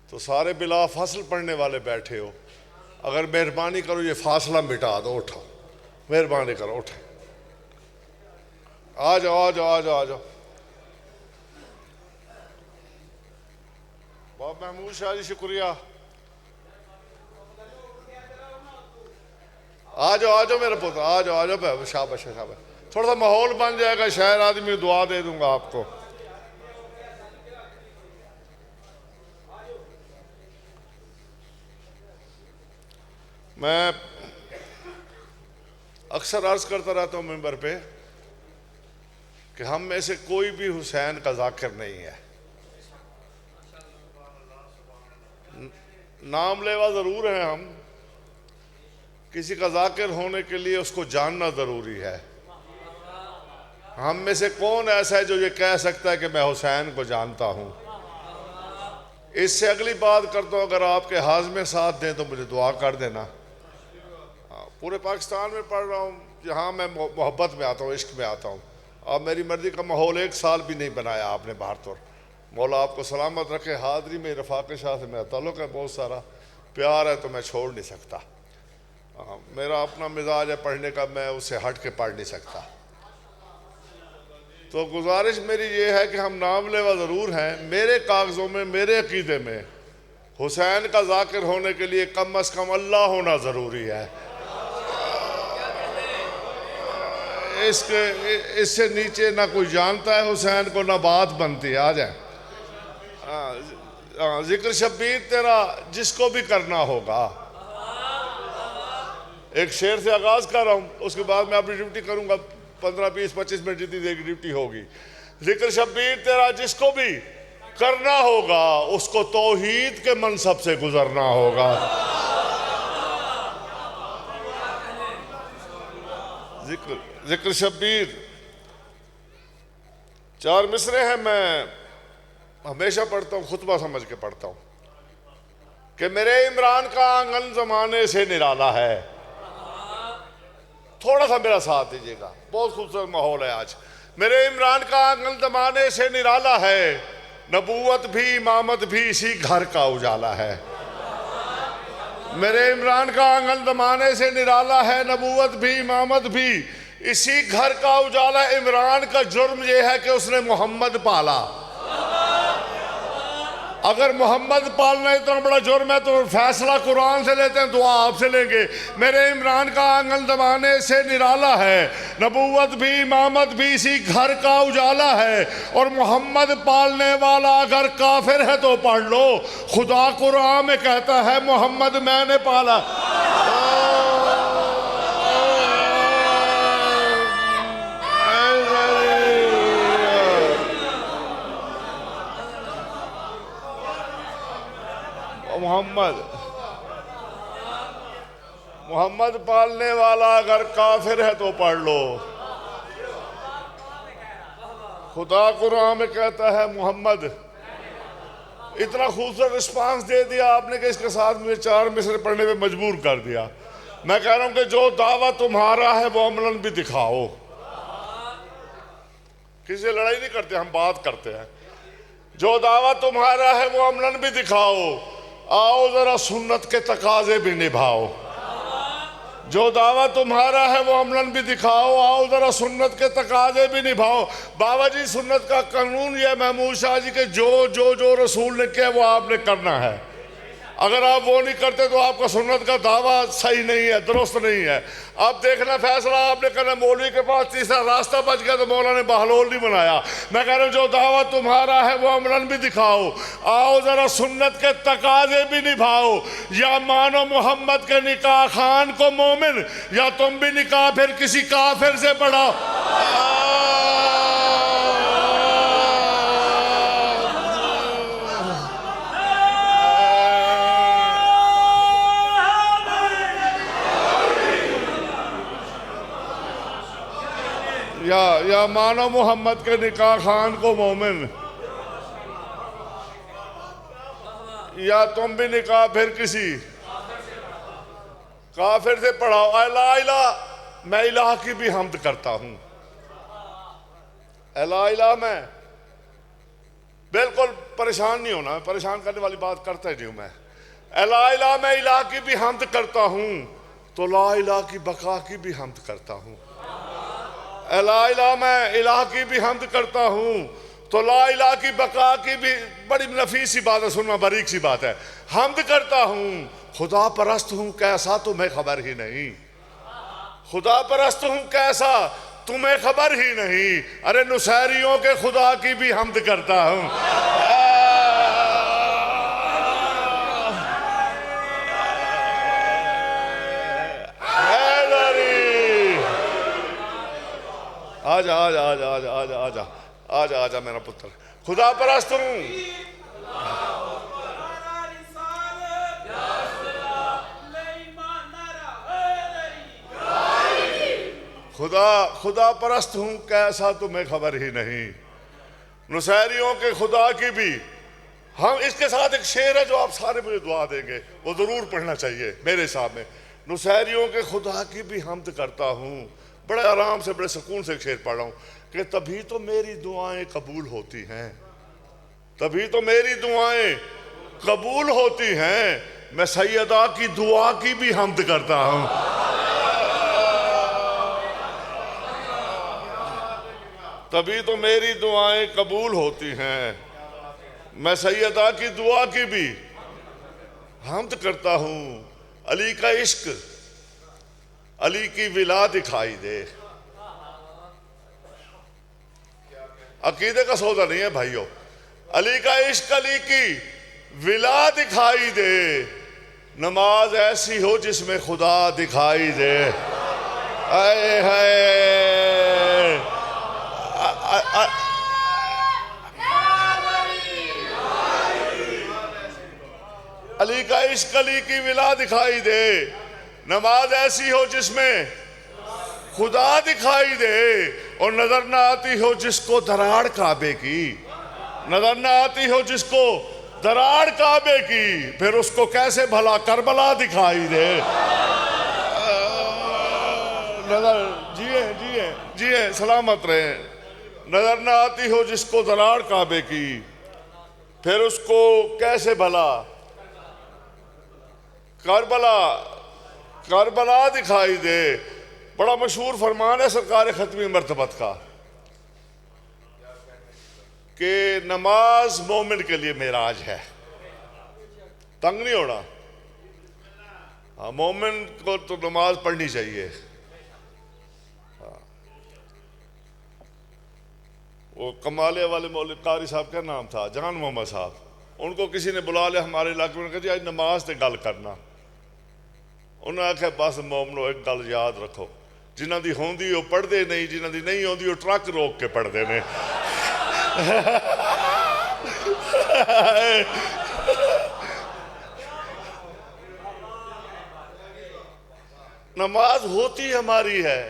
तो सारे बिला फासल पढ़ने वाले बैठे हो, अगर मेहरबानी करो ये फासला मिटा दो, उठाओ, मेहरबानी करो, उठे, आ जाओ आ जाओ आ जाओ आ जाओ। बहुत महमूद शाह जी शुक्रिया, आ जाओ मेरे पुत्र, आ जाओ, शाबाश शाबाश। थोड़ा सा माहौल बन जाएगा, शायर आदमी दुआ दे दूंगा आपको। मैं अक्सर अर्ज करता रहता हूँ मिंबर पे कि हम में से कोई भी हुसैन का जाकिर नहीं है। नाम लेवा ज़रूर है हम, किसी का जाकिर होने के लिए उसको जानना ज़रूरी है। हम में से कौन ऐसा है जो ये कह सकता है कि मैं हुसैन को जानता हूँ। इससे अगली बात करता हूँ, अगर आपके हाज़मे साथ दें तो मुझे दुआ कर देना। पूरे पाकिस्तान में पढ़ रहा हूँ, जहाँ मैं मोहब्बत में आता हूँ, इश्क में आता हूँ। अब मेरी मर्ज़ी का माहौल 1 साल भी नहीं बनाया आपने बाहर तो। मौला आपको सलामत रखे। हाज़री में रफ़ाक शाह से मेरा ताल्लुक़ है, बहुत सारा प्यार है, तो मैं छोड़ नहीं सकता। मेरा अपना मिजाज है पढ़ने का, मैं उससे हट के पढ़ नहीं सकता। तो गुजारिश मेरी ये है कि हम नाम लेवा ज़रूर हैं, मेरे कागज़ों में, मेरे अक़ीदे में हुसैन का जाकिर होने के लिए कम अज़ कम अल्लाह होना ज़रूरी है। इससे नीचे ना कोई जानता है हुसैन को, ना बात बनती है। आ जाए जिक्र शब्बीर तेरा जिसको भी करना होगा। एक शेर से आगाज कर रहा हूँ, उसके बाद मैं अपनी ड्यूटी करूँगा, 15, 20, 25 मिनट जितनी देर की ड्यूटी होगी। जिक्र शब्बीर तेरा जिसको भी करना होगा, उसको तौहीद के मनसब से गुजरना होगा। जिक्र शब्बीर 4 मिसरे हैं, मैं हमेशा पढ़ता हूँ, खुतबा समझ के पढ़ता हूँ कि मेरे इमरान का आंगन जमाने से निराला है। थोड़ा सा मेरा साथ दीजिएगा, बहुत खूबसूरत माहौल है आज। मेरे इमरान का आंगन जमाने से निराला है, नबूवत भी इमामत भी इसी घर का उजाला है। मेरे इमरान का आंगन जमाने से निराला है, नबूवत भी इमामत भी इसी घर का उजाला। इमरान का जुर्म यह है कि उसने मोहम्मद पाला। अगर मोहम्मद पालना इतना बड़ा जुर्म है तो फैसला कुरान से लेते हैं, दुआ आपसे लेंगे। मेरे इमरान का आंगन जमाने से निराला है, नबूवत भी इमामत भी इसी घर का उजाला है। और मोहम्मद पालने वाला अगर काफिर है तो पढ़ लो, खुदा कुरान में कहता है मोहम्मद मैंने पाला। मोहम्मद पालने वाला अगर काफिर है तो पढ़ लो, खुदा कुरान में कहता है मोहम्मद। इतना खूबसूरत रिस्पांस दे दिया आपने कि इसके साथ मुझे 4 मिसरे पढ़ने पे मजबूर कर दिया। मैं कह रहा हूं कि जो दावा तुम्हारा है वो अमलन भी दिखाओ। किसी से लड़ाई नहीं करते, हम बात करते हैं। जो दावा तुम्हारा है वो अमलन भी दिखाओ, आओ जरा सुन्नत के तकाजे भी निभाओ। जो दावा तुम्हारा है वो अमलन भी दिखाओ, आओ जरा सुन्नत के तकाजे भी निभाओ। बाबा जी सुन्नत का कानून यह महमूद शाह जी के जो रसूल ने किया वो आपने करना है। अगर आप वो नहीं करते तो आपका सुन्नत का दावा सही नहीं है, दुरुस्त नहीं है। अब देखना फैसला आपने करना। मौलवी के पास तीसरा रास्ता बच गया तो मौला ने बहलोल नहीं बनाया। मैं कह रहा हूँ जो दावा तुम्हारा है वो अमलन भी दिखाओ, आओ जरा सुन्नत के तकाजे भी निभाओ। या मानो मोहम्मद के निकाह खान को मोमिन, या तुम भी निकाह फिर किसी काफिर से पढ़ाओ। या मानो मोहम्मद के निकाह खान को मोमिन, या तुम भी निकाह फिर किसी काफिर से पढ़ाओ। अला इला, मैं इलाह की भी हमद करता हूं। अला इला मैं बिल्कुल परेशान नहीं होना, परेशान करने वाली बात करता ही नहीं हूँ मैं। ला इलाहा, मैं इलाह की भी हम्द करता हूँ तो ला इलाह की बका की भी हम्द करता हूँ। ला इलाहा, मैं इलाह की भी हम्द करता हूँ तो ला इलाह की बका की भी। बड़ी नफीस सी बात है, सुनना बारीक सी बात है। हम्द करता हूँ, खुदा परस्त हूँ कैसा तुम्हें खबर ही नहीं। खुदा परस्त हूँ कैसा तुम्हें खबर ही नहीं। अरे नुसैरियों के खुदा की भी हम्द करता हूँ। आजा आजा आजा आजा आजा आजा आजा आजा मेरा पुत्र, खुदा परस्त हूँ। खुदा परस्त हूँ कैसा तुम्हें खबर ही नहीं। नुसैरियों के खुदा की भी हम। इसके साथ एक शेर है जो आप सारे मुझे दुआ देंगे, वो जरूर पढ़ना चाहिए मेरे हिसाब में। नुसैरियों के खुदा की भी हम्द करता हूँ। बड़े आराम से बड़े सुकून से एक शेर पढ़ रहा हूँ कि तभी तो मेरी दुआएं कबूल होती हैं, तभी तो मेरी दुआएं कबूल होती हैं। मैं सैयदा की दुआ की भी हम्द करता हूँ। तभी तो मेरी दुआएं कबूल होती हैं, मैं सैयदा की दुआ की भी हम्द करता हूँ। अली का इश्क, अली की विला दिखाई दे। अकीदे का सौदा नहीं है भाइयों। अली का इश्क, अली की विला दिखाई दे। नमाज ऐसी हो जिसमें खुदा दिखाई दे। आए हाय, अली का इश्क, अली की विला दिखाई दे। नमाज ऐसी हो जिसमें खुदा दिखाई दे। और नजर ना आती हो जिसको दराड़ काबे की, नजर ना आती हो जिसको दराड़ काबे की, फिर उसको कैसे भला करबला दिखाई दे। नजर जिए जिए जिए सलामत रहे। नजर ना आती हो जिसको दराड़ काबे की, फिर उसको कैसे भला करबला दिखाई दे। बड़ा मशहूर फरमान है सरकार खत्मी मर्तबत का कि नमाज मोमिन के लिए मेराज है। तंग नहीं होना। हाँ, मोमिन को तो नमाज पढ़नी चाहिए। वो कमाले वाले मौलवी कारी साहब का नाम था जान मोहम्मद साहब, उनको किसी ने बुला लिया हमारे इलाके में, कहते आज नमाज से गल करना। उन्हें आख्या बस मोमनो एक गल याद रखो, जिन्हों की होंदी वो पढ़ते नहीं, जिन्हों की नहीं होंदी वो ट्रक रोक के पढ़ते हैं। नमाज होती हमारी है,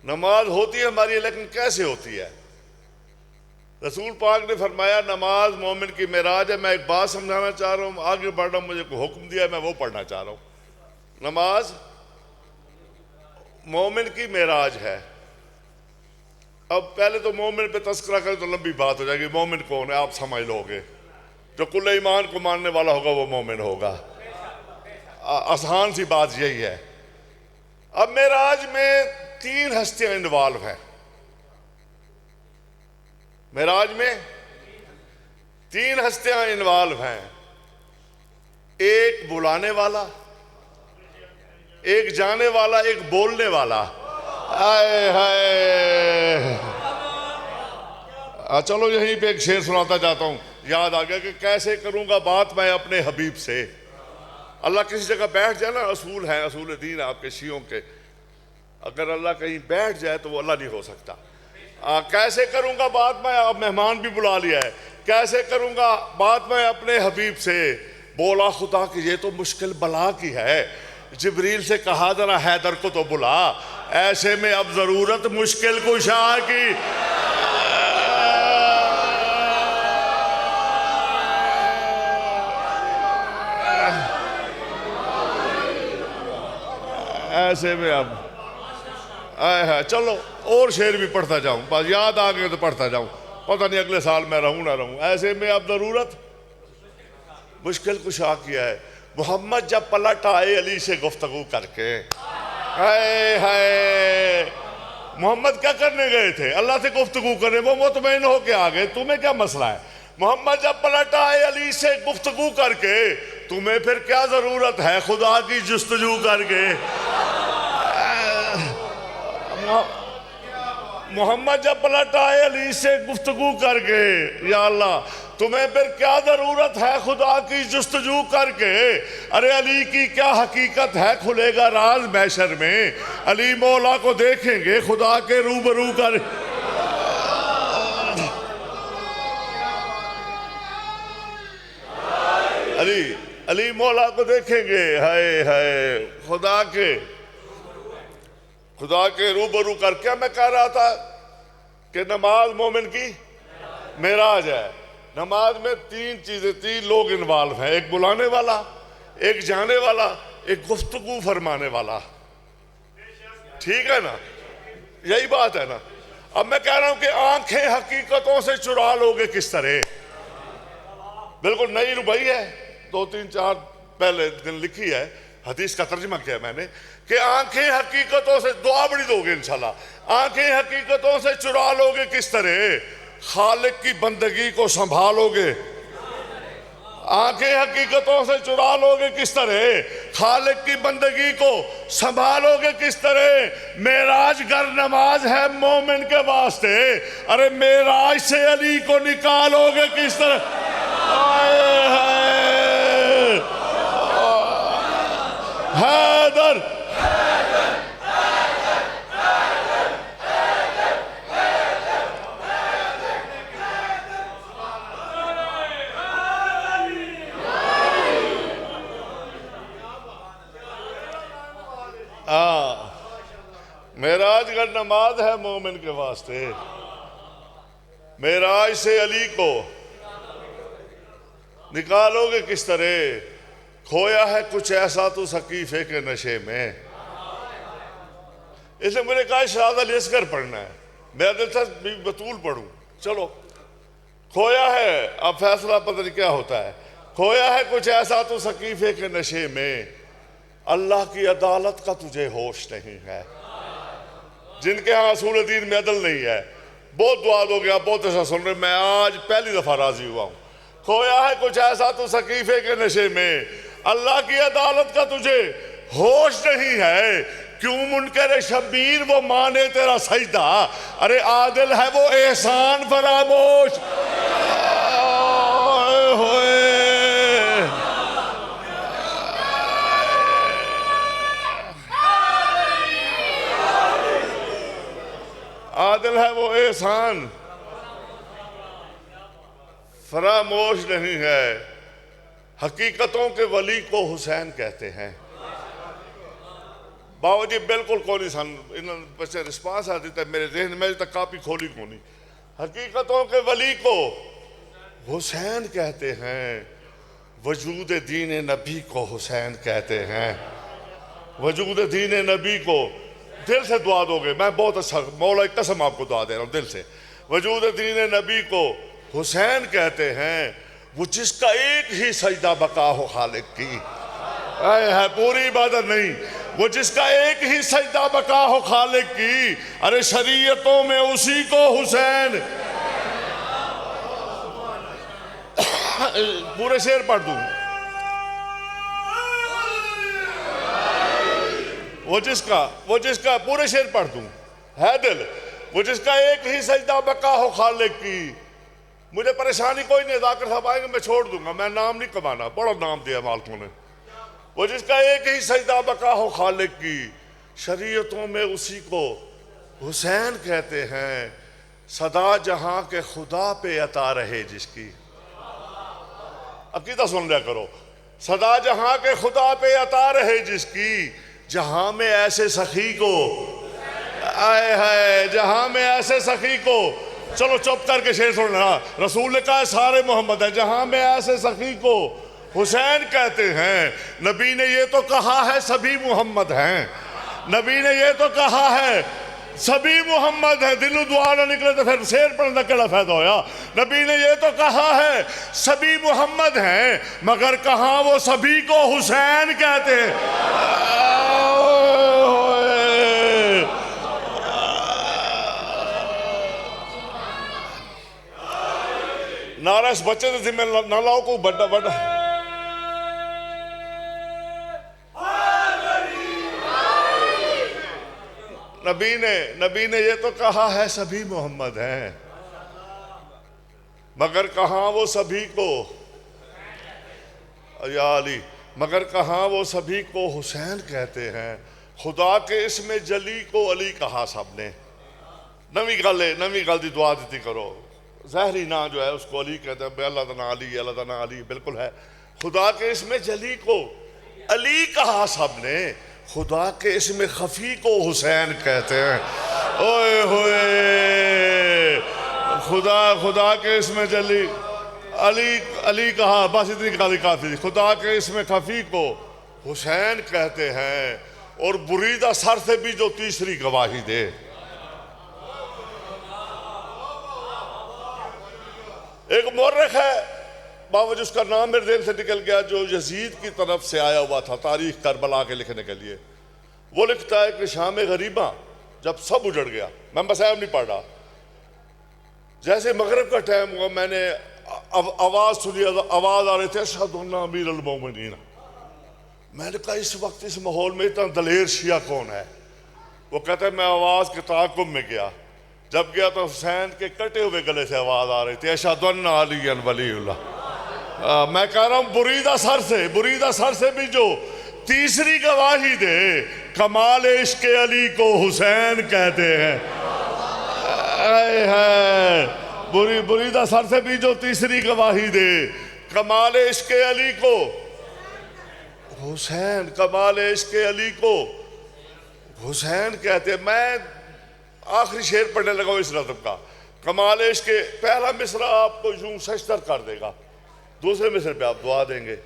नमाज होती हमारी है, लेकिन कैसे होती है। रसूल पाक ने फरमाया नमाज मोमिन की मेराज है। मैं एक बात समझाना चाह रहा हूँ, आगे बढ़ रहा हूँ, मुझे को हुक्म दिया मैं वो पढ़ना चाह रहा हूँ। नमाज मोमिन की मेराज है। अब पहले तो मोमिन पे तस्करा करें तो लंबी बात हो जाएगी। मोमिन कौन है आप समझ लोगे, जो कुल ईमान को मानने वाला होगा वो मोमिन होगा। आसान सी बात यही है। अब मेराज में 3 हस्तियां इन्वॉल्व हैं। मेराज में 3 हस्तियां इन्वॉल्व हैं। एक बुलाने वाला, एक जाने वाला, एक बोलने वाला। आए हाय, चलो यहीं पे एक शेर सुनाता जाता हूं, याद आ गया कि कैसे करूंगा बात मैं अपने हबीब से। अल्लाह किसी जगह बैठ जाए ना, असूल है, असूल दीन आपके शियों के, अगर अल्लाह कहीं बैठ जाए तो वो अल्लाह नहीं हो सकता। कैसे करूंगा बात मैं, अब मेहमान भी बुला लिया है, कैसे करूंगा बात मैं अपने हबीब से। बोला खुदा कि ये तो मुश्किल बला की है। जिब्रील से कहा जरा हैदर को तो बुला, ऐसे में अब जरूरत मुश्किल कुशा की। ऐसे में अब चलो और शेर भी पढ़ता जाऊं, बस याद आ गए तो पढ़ता जाऊं। पता नहीं अगले साल मैं रहूं ना रहूं। ऐसे में अब जरूरत मुश्किल कुशा किया है। मोहम्मद जब पलट आए अली से गुफ्तगू करके, हाय हाय, मोहम्मद क्या करने गए थे? अल्लाह से गुफ्तगू करने, वो मुतमईन होके आ गए, तुम्हें क्या मसला है? मोहम्मद जब पलट आए अली से गुफ्तगू करके, तुम्हें फिर क्या जरूरत है खुदा की जुस्तजू करके? मोहम्मद जब पलट आए अली से गुफ्तगू करके, या अल्लाह तुम्हें फिर क्या जरूरत है खुदा की जुस्तजू करके? अरे अली की क्या हकीकत है, खुलेगा राज मैशर में, अली मौला को देखेंगे खुदा के रूबरू कर। अली अली मौला को देखेंगे, हाय हाय, खुदा के रूबरू कर। क्या मैं कह रहा था कि नमाज मोमिन की मेराज है। नमाज में तीन चीजें, तीन लोग इन्वॉल्व हैं, एक बुलाने वाला, एक जाने वाला, एक गुफ्तगू फरमाने वाला। ठीक है ना, यही बात है ना। अब मैं कह रहा हूं कि आंखें हकीकतों से चुरा लोगे किस तरह? बिल्कुल नई रुबाई है, 2-3-4 पहले दिन लिखी है, हदीस का तर्जुमा किया मैंने कि आंखें हकीकतों से, दुआ बड़ी दोगे इंशाल्लाह। आंखें हकीकतों से चुरा लोगे किस तरह? खालिक की बंदगी को संभालोगे। आंखें हकीकतों से चुरा लोगे किस तरह? खालिक की बंदगी को संभालोगे किस तरह? मेराज गर नमाज है मोमिन के वास्ते, अरे मेराज से अली को निकालोगे किस तरह? हैदर मेराज का नमाज है मोमिन के वास्ते, मेराज से अली को निकालोगे किस तरह? खोया है कुछ ऐसा तो सकीफे के नशे में। इसलिए मुझे कहा शराद अल असगर पढ़ना है, मेरा दिल था बतूल पढ़ूं। चलो, खोया है, अब फैसला पता नहीं क्या होता है। खोया है कुछ ऐसा तो सकीफे के नशे में, अल्लाह की अदालत का तुझे होश नहीं है। जिनके यहाँ असूल दीन में अदल नहीं है, बहुत दुआ दोगे आप, बहुत ऐसा सुन रहे, मैं आज पहली दफा राजी हुआ हूं। खोया है कुछ ऐसा तो सकीफे के नशे में, अल्लाह की अदालत का तुझे होश नहीं है। क्यों मुनकर शबीर वो माने तेरा सजदा, अरे आदिल है वो एहसान फरामोश। आदिल है वो एहसान फरामोश नहीं है। हकीकतों के वली को हुसैन कहते हैं। बाबा जी बिल्कुल कोनी सन इन्होंने बच्चे रिस्पांस आ देता है मेरे जहन में तक कापी खोली कोनी। हकीकतों के वली को हुसैन कहते हैं, वजूद दीन नबी को हुसैन कहते हैं। वजूद दीन नबी को दिल से दुआ दोगे, मैं बहुत अच्छा मौला की कसम आपको दुआ दे रहा हूँ दिल से। वजूद दीन नबी को हुसैन कहते हैं, वो जिसका एक ही सजदा बका हो खालिक की, है पूरी इबादत नहीं, वो जिसका एक ही सजदा बका हो खालिक की, अरे शरीयतों में उसी को हुसैन। पूरे शेर पढ़ दूं, वो जिसका पूरे शेर पढ़ दूं, है दिल, वो जिसका एक ही सजदा बका हो खालिक की। मुझे परेशानी कोई नहीं, जाकिर साहब आएंगे मैं छोड़ दूंगा, मैं नाम नहीं कमाना, बड़ा नाम दिया मालकों ने। वो जिसका एक ही सजदा बका हो खालिक की, शरीयतों में उसी को हुसैन कहते हैं। सदा जहां के खुदा पे अता रहे जिसकी, अकीदा सुन लिया करो, सदा जहां के खुदा पे अता रहे जिसकी, जहां में ऐसे सखी को, आए है जहां में ऐसे सखी को। चलो चुप करके शेर सुन रहा, रसूल ने कहा सारे मोहम्मद है, जहां में ऐसे सखी को हुसैन कहते हैं। नबी ने ये तो कहा है सभी मोहम्मद हैं, नबी ने ये तो कहा है सभी मोहम्मद है, दिलों दुआ ना निकले तो फिर शेर पढ़ने का क्या फायदा होया। नबी ने ये तो कहा है सभी मोहम्मद हैं, मगर कहाँ वो सभी को हुसैन कहते हैं। नारा इस बच्चे से जिम्मे ना लाओ को बड़ा बड़ा। नबी ने ये तो कहा है सभी मोहम्मद हैं, मगर कहाँ वो सभी को, या अली, मगर कहाँ वो सभी को हुसैन कहते हैं। खुदा के इसमें जली को अली कहा सबने। नवी गल दी दुआ दी करो। ज़ाहरी ना जो है उसको अली कहते हैं, अल्लाह तना अली, अल्लाह तना अली, बिल्कुल है। खुदा के इसमें जली को अली कहा सबने, खुदा के इसमें खफी को हुसैन कहते हैं। ओए होए, खुदा के इसमें जली अली कहा, बस इतनी गाली काफी। खुदा के इसमें खफी को हुसैन कहते हैं। और बुरीदा सर से भी जो तीसरी गवाही दे। एक मौरख है, बावजूद उसका नाम मेरे दिल से निकल गया, जो यजीद की तरफ से आया हुआ था तारीख करबला के लिखने के लिए। वो लिखता है कि शाम गरीबा जब सब उजड़ गया, मैं मसायब नहीं पढ़ रहा, जैसे मगरिब का टाइम हुआ, मैंने आवाज़ सुनी, आवाज़ आ रही थी अशहदुन्ना अमीरुल मोमिनीन। मैंने कहा इस वक्त इस माहौल में इतना दलेर शिया कौन है। वो कहता है मैं आवाज़ के ताक़ुब में गया, जब गया तो हुसैन के कटे हुए गले से आवाज़ आ रही थी अशहदुन्ना अलिय्यन वलीउल्लाह। मैं कह रहा हूँ बुरीदा सर से भी जो तीसरी गवाही दे, कमाल इश्क अली को हुसैन कहते हैं। बुरीदा सर से भी जो तीसरी गवाही दे, कमाल इश्क अली को हुसैन, कमाल इश्क अली को हुसैन कहते हैं। मैं आखिरी शेर पढ़ने लगा इस रत्म का। कमाल इश्क, पहला मिसरा आपको यूं सशतर कर देगा, दूसरे मिसरे पे आप दुआ देंगे।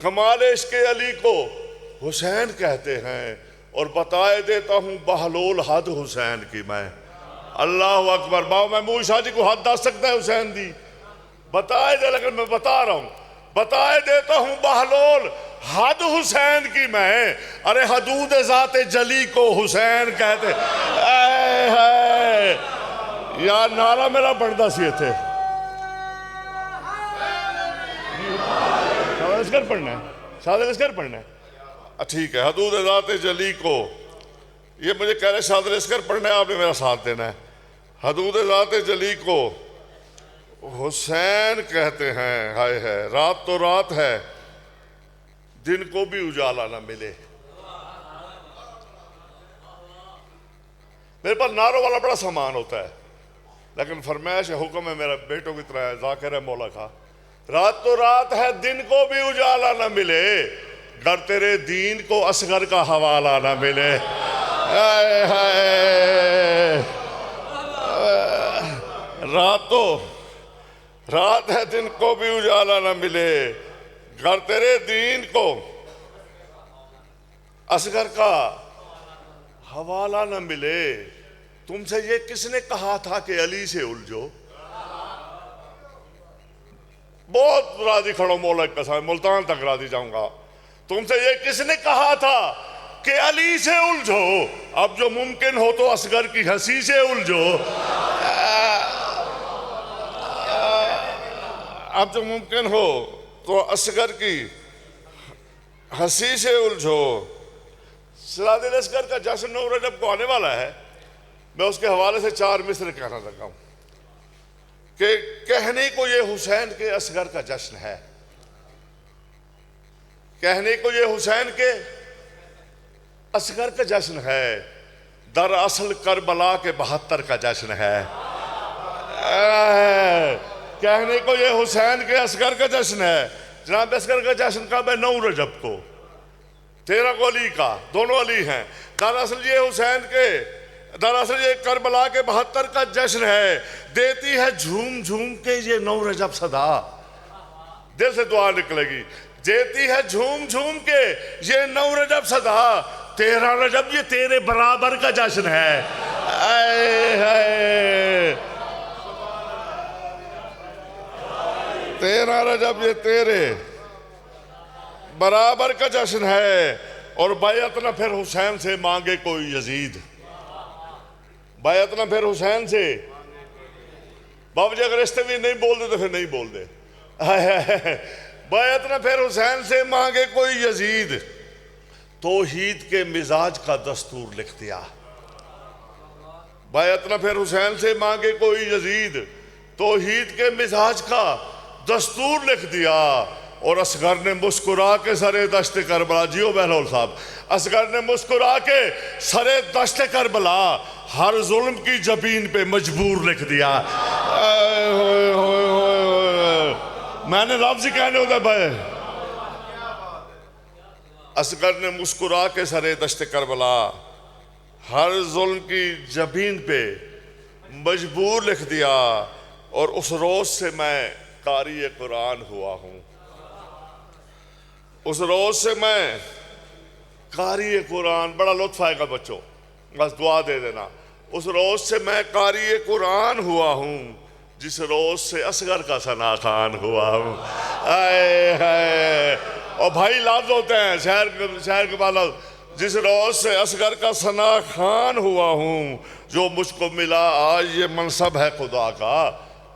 कमाल इश्क अली को हुसैन कहते हैं, और बताए देता हूँ बहलोल हद हुसैन की मैं। अल्लाह अकबर। बाबा महमूद शाह जी को हद दस सकता है हुसैन दी, बताए दे, लेकिन मैं बता रहा हूँ, बताए देता हूँ बहलोल हद हुसैन की मैं। अरे हदूद ज़ात जली को हुसैन कहते। यार नारा मेरा बढ़ता सी थे। पढ़ना है ठीक है। हदूद ज़ात जली को, ये मुझे कह रहे शाद इसकर पढ़ना है, आपने मेरा साथ देना है। हदूद ज़ात जली को हुसैन कहते हैं। हाय है, रात तो रात है, दिन को भी उजाला ना मिले। मेरे पास नारों वाला बड़ा सामान होता है, लेकिन फरमाइश हुक्म है मेरा बेटों की तरह है, जाकिर है मौला का। रात तो रात है, दिन को भी उजाला ना मिले, गर तेरे दीन को असगर का हवाला ना मिले। रात है, दिन को भी उजाला ना मिले, गर तेरे दीन को असगर का हवाला न मिले। तुमसे ये किसने कहा था कि अली से उलझो। बहुत राजी खड़ो मौला के साथ, मुल्तान तक राजी जाऊंगा। तुमसे ये किसने कहा था कि अली से उलझो, अब जो मुमकिन हो तो असगर की हंसी से उलझो। अब जो मुमकिन हो तो असगर की हंसी से उलझो। सिराजुल असगर का जश्न 9 रजब को आने वाला है। मैं उसके हवाले से 4 मिसरे कहना लगा हूं कि कहने को ये हुसैन के असगर का जश्न है, कहने को ये हुसैन के असगर का जश्न है, दरअसल करबला के 72 का जश्न है। कहने को ये हुसैन के असगर का जश्न है। जनाब असगर का जश्न कब है? 9 रजब को। 13 को अली का, दोनों अली हैं। दरअसल ये हुसैन के, दरअसल ये करबला के 72 का जश्न है। देती है झूम झूम के ये 9 रजब सदा, दिल से दुआ निकलेगी। देती है झूम झूम के ये 9 रजब सदा, 13 रजब ये तेरे बराबर का जश्न है। आए हाय, तेरा रजब ये तेरे बराबर का जश्न है। और बैयत न फिर हुसैन से मांगे कोई यजीद, बैयत न फिर हुसैन से। बाबू जी अगर रिश्ते भी नहीं बोल दे तो फिर नहीं बोल दे। बैयत न फिर हुसैन से मांगे कोई यजीद, तौहीद के मिजाज का दस्तूर लिख दिया। बैयत न फिर हुसैन से मांगे कोई यजीद, तौहीद के मिजाज का दस्तूर लिख दिया। और असगर ने मुस्कुरा के सरे दश्त करबला, जियो बहलोल साहब, असगर ने मुस्कुरा के सरे दश्त करबला हर जुल्म की जबीन पे मजबूर लिख दिया। मैंने लफ्ज ही कहने होता भाई। असगर ने मुस्कुरा के सरे दश्त करबला हर जुल्म की जबीन पे मजबूर लिख दिया। और उस रोज से मैं कारी कुरान हुआ हूँ, उस रोज से मैं कारी कुरान। बड़ा लुत्फ आएगा बच्चों, बस दुआ दे देना। उस रोज से मैं कारी कुरान हुआ हूँ, जिस रोज से असगर का सना खान हुआ हूँ। आए हाय, और भाई लाभ होते हैं शहर के बाला, जिस रोज से असगर का सना खान हुआ हूँ, जो मुझको मिला आज ये मनसब है खुदा का,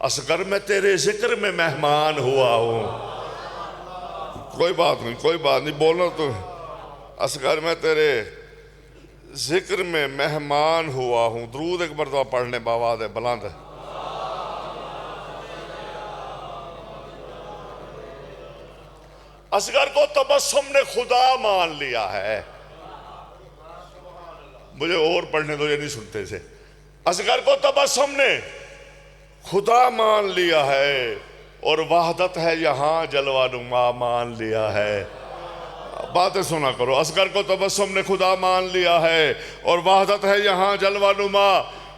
असगर मैं तेरे जिक्र में मेहमान हुआ हूँ। कोई बात नहीं, कोई बात नहीं, बोलना तो। असगर मैं तेरे जिक्र में मेहमान हुआ हूँ। दरूद एक मरतबा पढ़ने बावाद है बुलंद। असगर को तबस्सुम ने खुदा मान लिया है। मुझे और पढ़ने दो, ये नहीं सुनते से। असगर को तबस्सुम ने खुदा मान लिया है, और वहदत है यहाँ जलवानुमा मान लिया है। बातें सुना करो। असगर को तबस्सुम ने खुदा मान लिया है, और वहदत है यहाँ जलवानुमा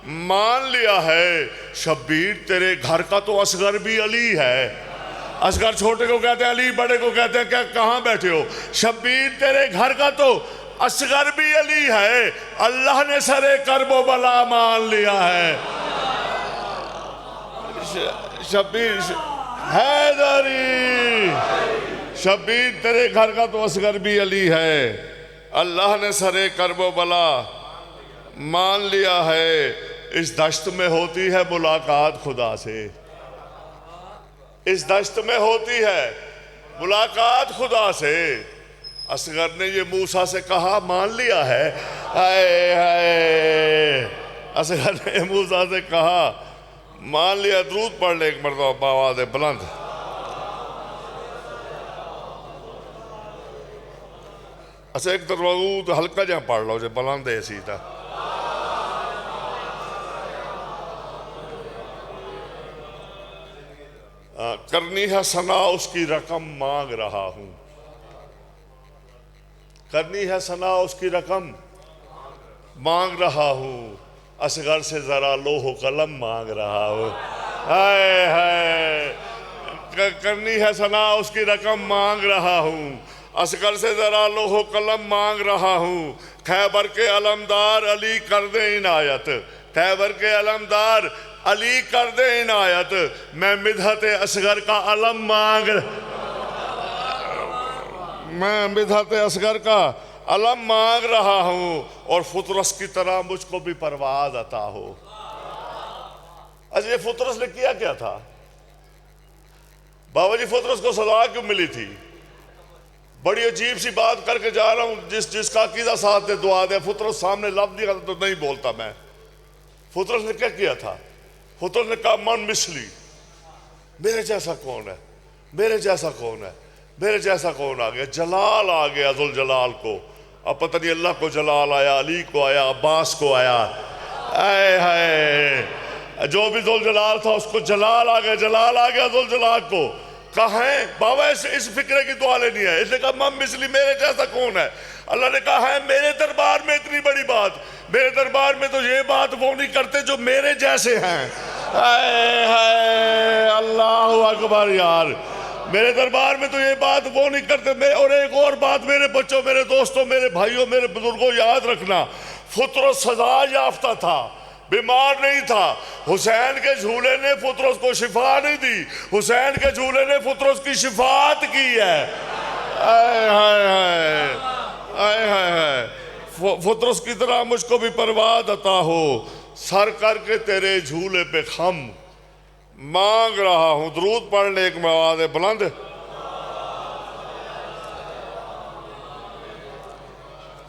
मान लिया है। शब्बीर तेरे घर का तो असगर भी अली है। असगर छोटे को कहते हैं अली, बड़े को कहते हैं क्या, कहाँ बैठे हो। शब्बीर तेरे घर का तो असगर भी अली है, अल्लाह ने सरे करबो बला मान लिया है। शब्बीर हैदरी, शब्बीर तेरे घर का तो असगर भी अली है, अल्लाह ने सरे करबो बला मान लिया है। इस दश्त में होती है मुलाकात खुदा से, इस दश्त में होती है मुलाकात खुदा से। असगर ने ये मूसा से कहा मान लिया है। हाय हाय, असगर ने मूसा से कहा मान लिया। दरूद पढ़ ले एक मरतबा बावाद बुलंद। अच्छा एक दरूद हल्का जहाँ पढ़ लो जो बुलंद है सीधा। करनी है सना उसकी रकम मांग रहा हूं, करनी है सना उसकी रकम मांग रहा हूं। असगर से जरा लोहो कलम मांग रहा हूं। हाय हाय, करनी है सना उसकी रकम मांग रहा हूं, असगर से जरा लोहो कलम मांग रहा हूं। खैबर के अलमदार अली कर दे इनायत, खैबर के अलमदार अली कर दे इनायत। मैं मिदहत असगर का अलम मांग, मैं मिदहत असगर का अलम मांग रहा हूं। और फुतरस की तरह मुझको भी परवाज अता हो। अच्छा ये फुतरस ने किया क्या था बाबा जी? फुतरस को सजा क्यों मिली थी? बड़ी अजीब सी बात करके जा रहा हूं। जिसका अकीदा साथ दे दुआ दे। फुतरस सामने लफ्ज दिया तो नहीं बोलता मैं। फुतरस ने क्या किया था? फुतरस ने कहा मन मिसली, मेरे जैसा कौन है, मेरे जैसा कौन है, मेरे जैसा कौन आ गया? जलाल आ गया जुल जलाल को। अब पता नहीं अल्लाह को जलाल आया, अली को आया, अब्बास को आया। आए हाय, जो भी जुल जलाल था उसको जलाल आ गया, जलाल आ गया जुल जलाल को। कहा है बाबा इस फिक्रे की दुआ लेनी है। इसने कहा मम मिसली, मेरे जैसा कौन है? अल्लाह ने कहा है मेरे दरबार में इतनी बड़ी बात, मेरे दरबार में तो ये बात वो नहीं करते जो मेरे जैसे हैं। हाय हाय, अल्लाह अकबर यार, मेरे दरबार में तो ये बात वो नहीं करते। और एक और बात मेरे बच्चों, मेरे दोस्तों, मेरे भाइयों, मेरे बुजुर्गों, याद रखना, फुतरस सजा याफ्ता था। बीमार नहीं था। हुसैन के झूले ने फुतरस को शिफा नहीं दी, हुसैन के झूले ने फुतरस की शिफात की है। आय हाय हाय, आय हाय हाय। फुतरस की तरह मुझको भी परवाद अता हो, सर करके तेरे झूले पे खम मांग रहा हूं। दरूद पढ़ने एक आवाज़ बुलंद।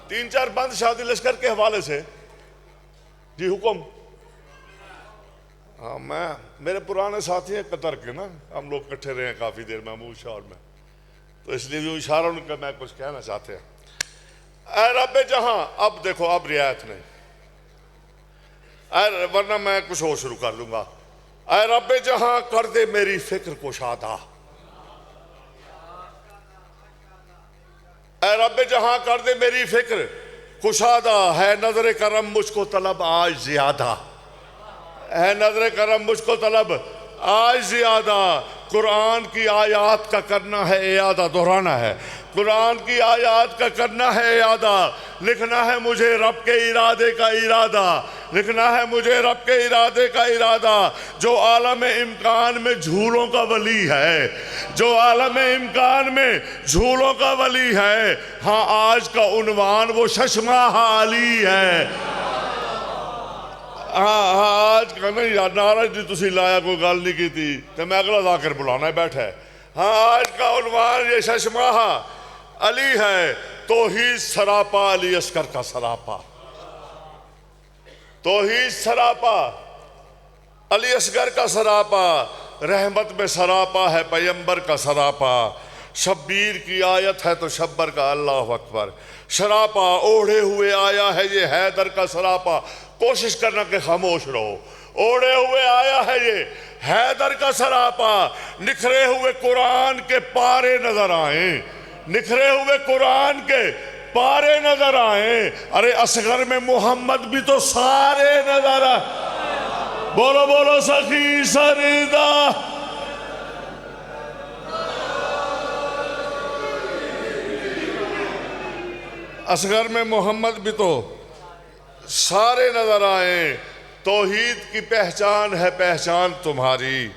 तीन चार बंद शादी लश्कर के हवाले से जी हुक्म। हाँ, मेरे पुराने साथी हैं कतर के ना, हम लोग इकट्ठे रहे हैं काफ़ी देर महमूद शहर में, तो इसलिए भी इशारा उनका मैं कुछ कहना चाहते हैं। ऐ रब्बे जहां, अब देखो अब रियायत नहीं, वरना मैं कुछ और शुरू कर लूंगा। ऐ रब्बे जहां कर दे मेरी फिक्र को शादा, ऐ रब्बे जहां कर दे मेरी फिक्र कुशादा, है नजर करम मुझको तलब आज ज्यादा, है नजर करम मुझको तलब आज ज्यादा। कुरान की आयत का करना है इयादा, दोहराना है, कुरान की आयत का करना है इयादा। लिखना है मुझे रब के इरादे का इरादा, लिखना है मुझे रब के इरादे का इरादा। जो आलम इम्कान में झूलों का वली है, जो आलम इम्कान में झूलों का वली है, हाँ आज का उन्वान वो चश्मा अली है। हाँ हाँ, आज का नहीं यार, नाराज जी तुसी लाया कोई गल नहीं की थी, तो मैं अगला जाकर बुलाना है बैठा है। हाँ, आज का उन्वान ये चश्मा अली है, तौहीद सरापा अली अस्कर का सरापा, तौहीद सरापा अली अस्कर का सरापा, रहमत में सरापा है पैगंबर का सरापा। शब्बीर की आयत है तो शब्बर का अल्लाह अकबर, शरापा ओढ़े हुए आया है ये हैदर का सरापा। कोशिश करना कि खामोश रहो, ओढ़े हुए आया है ये हैदर का सरापा। निखरे हुए कुरान के पारे नजर आए, निखरे हुए कुरान के पारे नजर आए। अरे असगर में मोहम्मद भी तो सारे नजर आए। बोलो बोलो सखी सरदा, असगर में मोहम्मद भी तो सारे नजर आए। तौहीद की पहचान है पहचान तुम्हारी,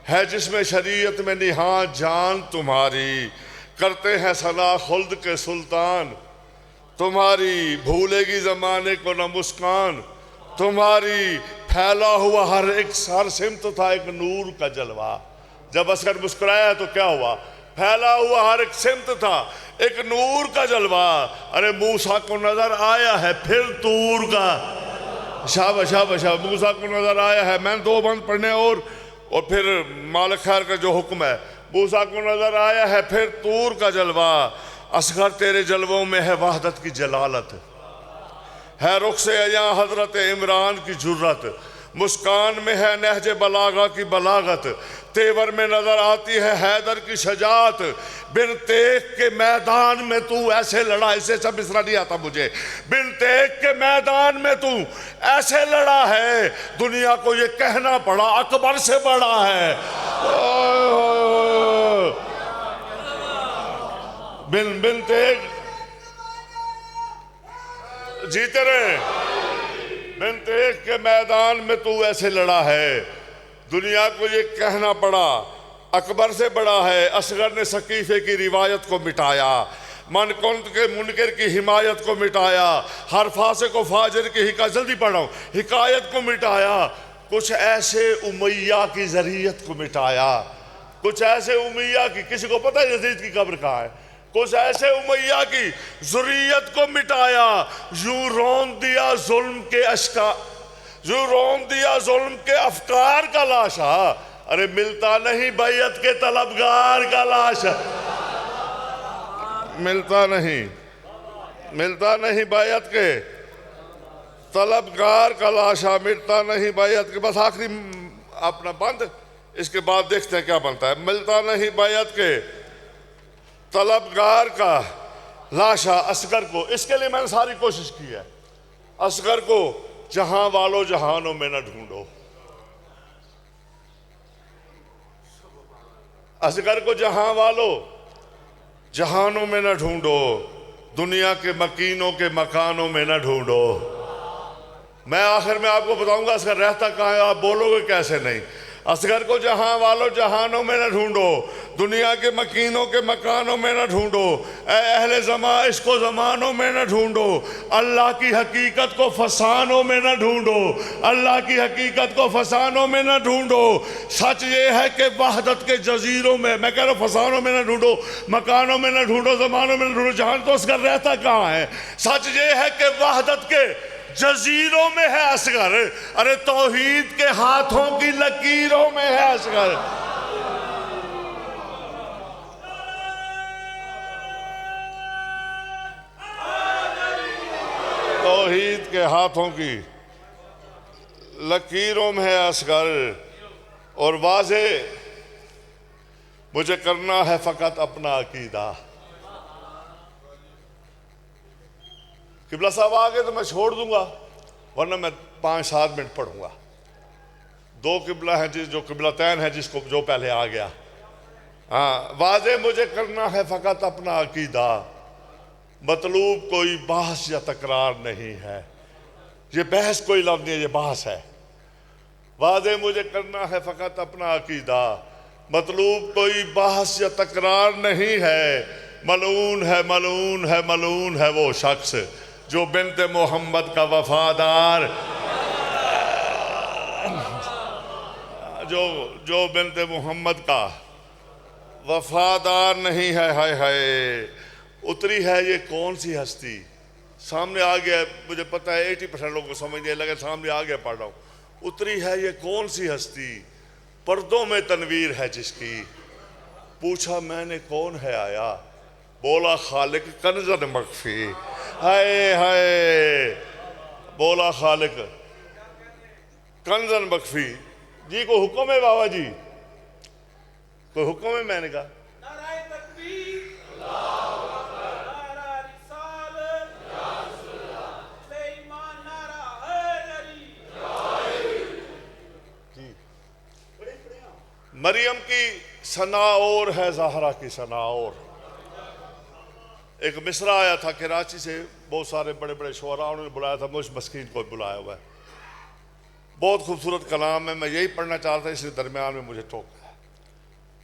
है जिसमें शरीयत में निहां जान तुम्हारी। करते हैं सना खुल्द के सुल्तान तुम्हारी, भूलेगी जमाने को न मुस्कान तुम्हारी। फैला हुआ हर एक हर सिमत था एक नूर का जलवा। जब असगर मुस्कुराया तो क्या हुआ? फैला हुआ हर एक सिमत था एक नूर का जलवा। अरे मूसा को नजर आया है फिर तूर का, शाबाश शाबाश, मूसा को नजर आया है। मैंने दो बंद पढ़ने और फिर मालिक खैर का जो हुक्म है, मूसा को नजर आया है फिर तूर का जलवा। असगर तेरे जलवों में है वहदत की जलालत, है रुख से अया हजरत इमरान की जुर्रत। मुस्कान में है नहज बलागा की बलागत, तेवर में नजर आती है हैदर की शजात। बिन तेग के मैदान में तू ऐसे लड़ा, इसे सब मिसरा नहीं आता मुझे। बिन तेग के मैदान में तू ऐसे लड़ा है, दुनिया को ये कहना पड़ा अकबर से बड़ा है। बिन बिन तेग जीते रहे, बिन तेग के मैदान में तू ऐसे लड़ा है, दुनिया को ये कहना पड़ा अकबर से बड़ा है। असगर ने सकीफे की रिवायत को मिटाया, मन कुंत के मुनकर की हिमायत को मिटाया। हर फासे को फाजिर की जल्दी पढ़ो हिकायत को मिटाया। कुछ ऐसे उमैया की जरियत को मिटाया, कुछ ऐसे उमैया की, किसी को पता है यजीद की कब्र कहाँ है? कुछ ऐसे उमैया की जुर्रियत को मिटाया। यूं रौन दिया जुल्म के अशका, यूं रौन दिया जुल्म के अफकार का लाशा। अरे मिलता नहीं बैयत के तलबगार का लाशा, मिलता नहीं, मिलता नहीं बैयत के तलबगार का लाशा, मिलता नहीं बैयत के। बस आखिरी अपना बंद, इसके बाद देखते हैं क्या बनता है। मिलता नहीं बैयत के तलबगार का लाशा असगर को, इसके लिए मैंने सारी कोशिश की है। असगर को जहां वालों जहानों में न ढूंढो, असगर को जहां वालों जहानों में न ढूंढो, दुनिया के मकीनों के मकानों में न ढूंढो। मैं आखिर में आपको बताऊंगा असगर रहता कहाँ है, आप बोलोगे कैसे नहीं। असगर को जहां वालों जहानों में न ढूंढो, दुनिया के मकीनों के मकानों में न ढूंढो, अहले ज़मा इसको ज़मानों में न ढूंढो, अल्लाह की हकीकत को फसानों में न ढूंढो, अल्लाह की हकीकत को फसानों में न ढूंढो। सच ये है कि वहदत के जजीरों में, मैं कह रहा हूँ फसानों में न ढूंढो, मकानों में न ढूंढो, ज़मानों में न ढूंढो, जहान तो असगर रहता कहाँ है। सच ये है कि वहदत के जजीरों में है असगर, अरे तौहीद के हाथों की लकीरों में है असगर। तौहीद के हाथों की लकीरों में है असगर, और वाजे मुझे करना है फकत अपना अकीदा। किबला साहब आ गए तो मैं छोड़ दूंगा, वरना मैं 5-7 मिनट पढ़ूंगा। 2 किबला हैं जो किबला तैन है, जिसको जो पहले आ गया। हाँ, वाजे मुझे करना है फकत अपना अकीदा, मतलूब कोई बहस या तकरार नहीं है। ये बहस कोई लफ्ज़ नहीं है, ये बहस है। वाजे मुझे करना है फकत अपना अकीदा, मतलूब कोई बहस या तकरार नहीं है। मलून है, मलून है, मलून है वो शख्स जो बिन्ते मोहम्मद का वफादार, जो बिन्ते मोहम्मद का वफादार नहीं है। हाय हाय, उतरी है ये कौन सी हस्ती। सामने आ गया, मुझे पता है 80% लोगों को समझ नहीं लगा, सामने आ गया, पढ़ रहा हूँ। उतरी है ये कौन सी हस्ती, पर्दों में तनवीर है जिसकी। पूछा मैंने कौन है आया, बोला खालिक कंज़न मख्फी। हाय हाय, बोला खालिक कंज़न मख्फी। जी को हुक्म है बाबा जी, कोई हुक्म है। मैंने कहा मरियम की सना और है, ज़हरा की सना और। एक मिसरा आया था कराची से, बहुत सारे बड़े बड़े शुअरा उन्होंने बुलाया था, मुझ मस्कीन को बुलाया हुआ है। बहुत खूबसूरत कलाम है, मैं यही पढ़ना चाहता था, इसके दरमियान में मुझे टोका।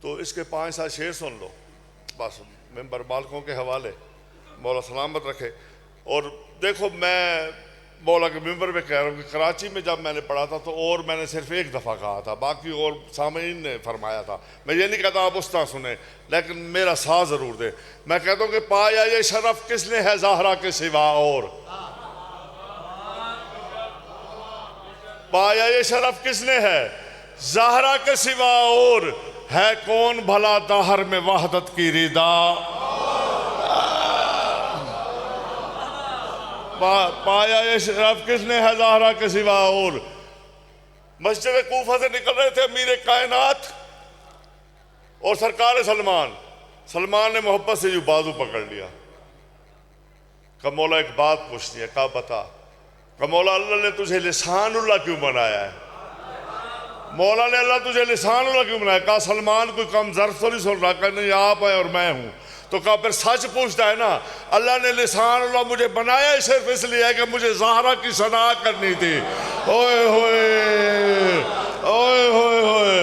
तो इसके 5-7 शेर सुन लो बस, मेंबर मालकों के हवाले, मौला सलामत रखे। और देखो, मैं मौला के मेंबर में कह रहा हूँ कि कराची में जब मैंने पढ़ा था तो और मैंने सिर्फ एक दफ़ा कहा था, बाकी और सामीन ने फरमाया था। मैं ये नहीं कहता आप उस तरह सुने, लेकिन मेरा साथ ज़रूर दे। मैं कहता हूँ कि पाया ये शरफ किसने है ज़हरा के सिवा और, पाया ये शरफ किसने है ज़हरा के सिवा और, है कौन भला दहर में वहदत की रिदा। पाया ये शरफ किसने है ज़हरा के सिवा और। मस्जिद कूफा से निकल रहे थे अमीर कायनात और सरकार सलमान ने मोहब्बत से यूं बाजू पकड़ लिया। कहा मौला एक बात पूछनी है। कहा बता। कहा मौला अल्लाह ने तुझे लिसानुल्लाह क्यों बनाया है। मौला ने अल्लाह तुझे लिसानुल्लाह क्यों बनाया। कहा सलमान कोई कम ज़र्फ तो नहीं सुन रहा। कहा नहीं आप हैं और मैं हूँ। तो कहा फिर सच पूछता है ना, अल्लाह ने लिसानुल्लाह मुझे बनाया ही सिर्फ इसलिए है कि मुझे ज़हरा की सना करनी थी। ओए होए ओए होए होए,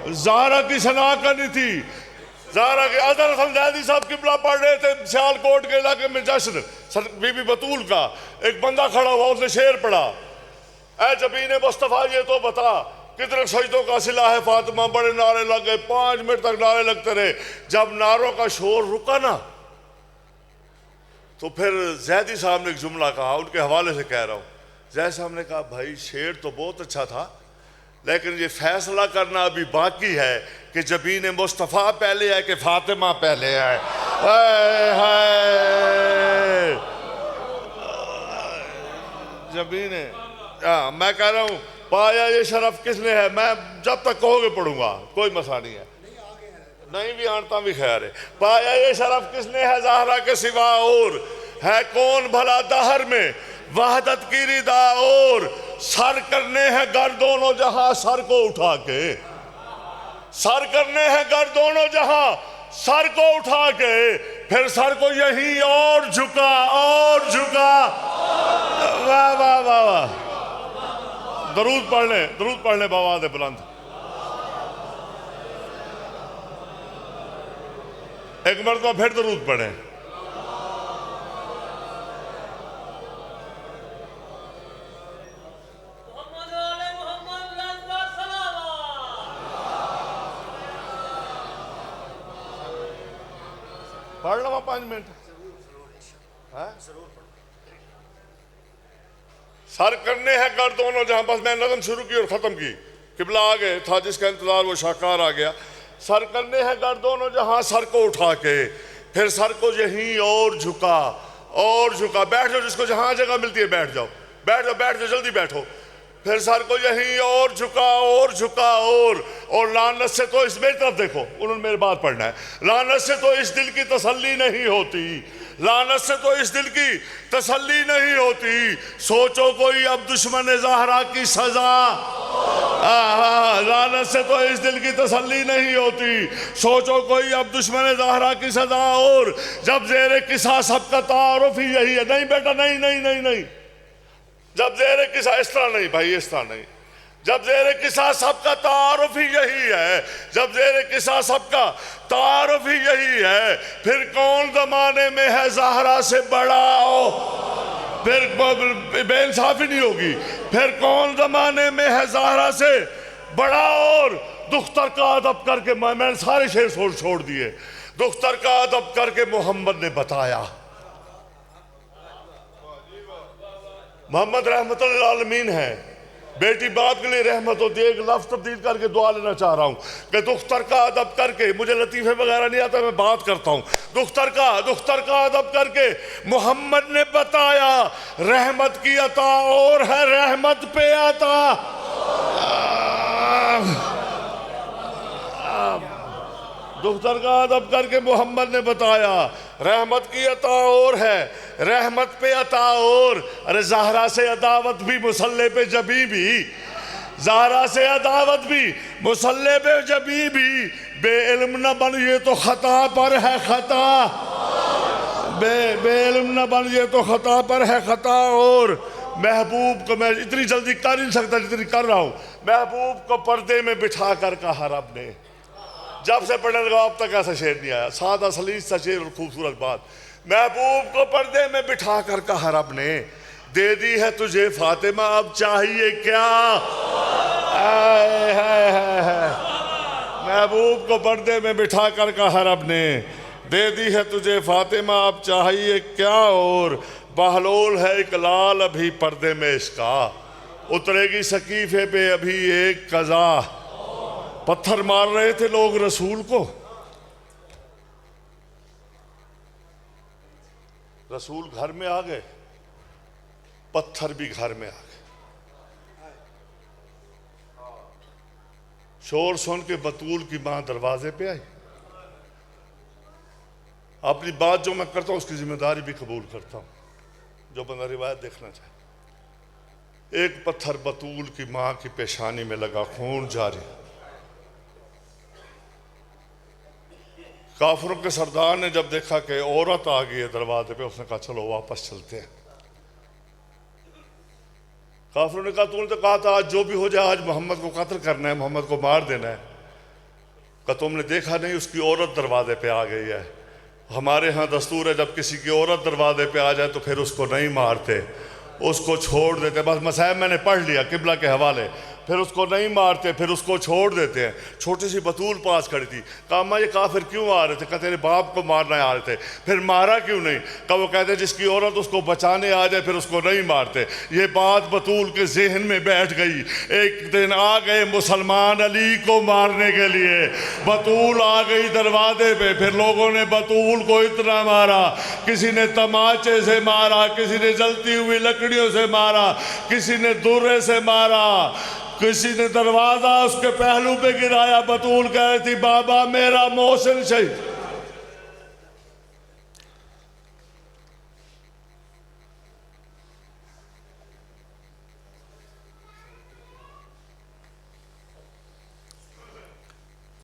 ज़हरा की सना करनी थी। ज़हरा के अदर समझादी साहब किबला पढ़ रहे थे सियालकोट के इलाके में जश्न बीबी बतूल का। एक बंदा खड़ा हुआ, उसने शेर पढ़ा, ऐ जबीने मुस्तफ़ा ये तो बता कितने सजदों का सिला है फातिमा। बड़े नारे लग गए, 5 मिनट तक नारे लगते रहे। जब नारों का शोर रुका ना, तो फिर जैदी साहब ने एक जुमला कहा, उनके हवाले से कह रहा हूँ। जैद साहब ने कहा भाई शेर तो बहुत अच्छा था, लेकिन ये फैसला करना अभी बाकी है कि जबीन मुस्तफ़ा पहले है कि फातिमा पहले है। जबीन, मैं कह रहा हूँ पाया ये शरफ किसने है। मैं जब तक कहोगे पढ़ूंगा, कोई मसला नहीं है। नहीं भी आनता भी खैर है। पाया ये शरफ किसने है ज़हरा के सिवा और, है कौन भला दहर में वहदत की रिदा और। सर करने हैं गर दोनों जहां सर को उठा के, सर करने हैं गर दोनों जहां सर को उठा के, फिर सर को यहीं और झुका और झुका। वाह वाह वाह वाह। दरूद पढ़ लें बावाज़ बुलंद। एक मरतबा फिर दरूद पढ़ें। पढ़ लो 5 मिनट। सर करने हैं कर दोनों जहां, बस मैं नज़म शुरू की और ख़त्म की। किबला आ गए था जिसका इंतज़ार वो शाकार आ गया। सर करने हैं कर दोनों जहां, सर को उठा के फिर सर को यहीं और झुका बैठ जाओ, जिसको जहां जगह मिलती है बैठ जाओ, जल्दी बैठो। फिर सर को यहीं और झुका और लानत से तो इस मेरी तरफ देखो, उन्होंने मेरी बात पढ़ना है। लानत से तो इस दिल की तसल्ली नहीं होती, लानत से तो इस दिल की तसल्ली नहीं होती। सोचो कोई अब दुश्मन ज़हरा की सजा, लानत से तो इस दिल की तसल्ली नहीं होती। सोचो कोई अब दुश्मन ज़हरा की सजा, और जब ज़ेरे किसा सबका तारुफ ही यही है। नहीं बेटा नहीं नहीं नहीं नहीं, जब ज़ेरे किसा, इस तरह नहीं भाई, इस तरह नहीं। जब ज़ेरे किसा सबका तारुफ ही यही है, जब ज़ेरे किसा सबका तारुफ ही यही है, फिर कौन ज़माने में है ज़हरा से बड़ा हो। फिर बेइंसाफी नहीं होगी। फिर कौन ज़माने में है ज़हरा से बड़ा, और दुख्तर का अदब करके, मैंने सारे शेर छोड़ दिए। दुख्तर का अदब करके मोहम्मद ने बताया, मोहम्मद रहमतुल आलमीन है। बेटी बाप के लिए रहमत होती है। एक लफ्ज़ तब्दील करके दुआ लेना चाह रहा हूँ कि दुख्तर का अदब करके, मुझे लतीफ़े वगैरह नहीं आता, मैं बात करता हूँ। दुख्तर का अदब करके मोहम्मद ने बताया, रहमत की अता और है रहमत पे अता। दुख्तर का अदब करके मोहम्मद ने बताया, रहमत की अता और है रहमत पे अता और। अरे ज़हरा से अदावत भी मुसल्ले पे जबी भी, ज़हरा से अदावत भी मुसल्ले पे जबी भी। बेइल्म न बन ये तो खता पर है खता, बेइल्म न बन ये तो खता पर है खता। और महबूब को मैं इतनी जल्दी कर नहीं सकता जितनी कर रहा हूँ। महबूब को पर्दे में बिठा कर कहा रब ने, जब से पढ़ने लगा अब तक ऐसा शेर नहीं आया। सादा सलीस सा शेर और खूबसूरत बात। महबूब को पर्दे में बिठा कर कहा रब ने, दे दी है तुझे फातिमा अब चाहिए क्या। महबूब को पर्दे में बिठा कर कहा रब ने, दे दी है तुझे फातिमा अब चाहिए क्या। और बहलोल है एक लाल अभी पर्दे में इसका, उतरेगी सकीफे पे अभी एक कज़ा। पत्थर मार रहे थे लोग रसूल को, रसूल घर में आ गए, पत्थर भी घर में आ गए। शोर सुन के बतूल की मां दरवाजे पे आई। अपनी बात जो मैं करता हूं उसकी जिम्मेदारी भी कबूल करता हूं, जो बंदा रिवायत देखना चाहे। एक पत्थर बतूल की मां की पेशानी में लगा, खून जारी। काफिरों के सरदार ने जब देखा कि औरत आ गई है दरवाजे पे, उसने कहा चलो वापस चलते हैं। काफिरों ने कहा तूने तो कहा था आज जो भी हो जाए आज मोहम्मद को कत्ल करना है, मोहम्मद को मार देना है। कहा तुमने देखा नहीं उसकी औरत दरवाजे पे आ गई है। हमारे यहाँ दस्तूर है जब किसी की औरत दरवाजे पे आ जाए तो फिर उसको नहीं मारते, उसको छोड़ देते। बस मसाइब मैंने पढ़ लिया किबला के हवाले, फिर उसको नहीं मारते, फिर उसको छोड़ देते हैं। छोटी सी बतूल पास खड़ी थी, कहा अम्मा ये काफिर क्यों आ रहे थे? कहा तेरे बाप को मारने आ रहे थे। फिर मारा क्यों नहीं? कहा वो कहते जिसकी औरत उसको बचाने आ जाए फिर उसको नहीं मारते। ये बात बतूल के जहन में बैठ गई। एक दिन आ गए मुसलमान अली को मारने के लिए, बतूल आ गई दरवाजे पे। फिर लोगों ने बतूल को इतना मारा, किसी ने तमाचे से मारा, किसी ने जलती हुई लकड़ियों से मारा, किसी ने दुर्रे से मारा, किसी ने दरवाजा उसके पहलू पे गिराया। बतूल कह रही थी बाबा मेरा मोहसिन शहीद,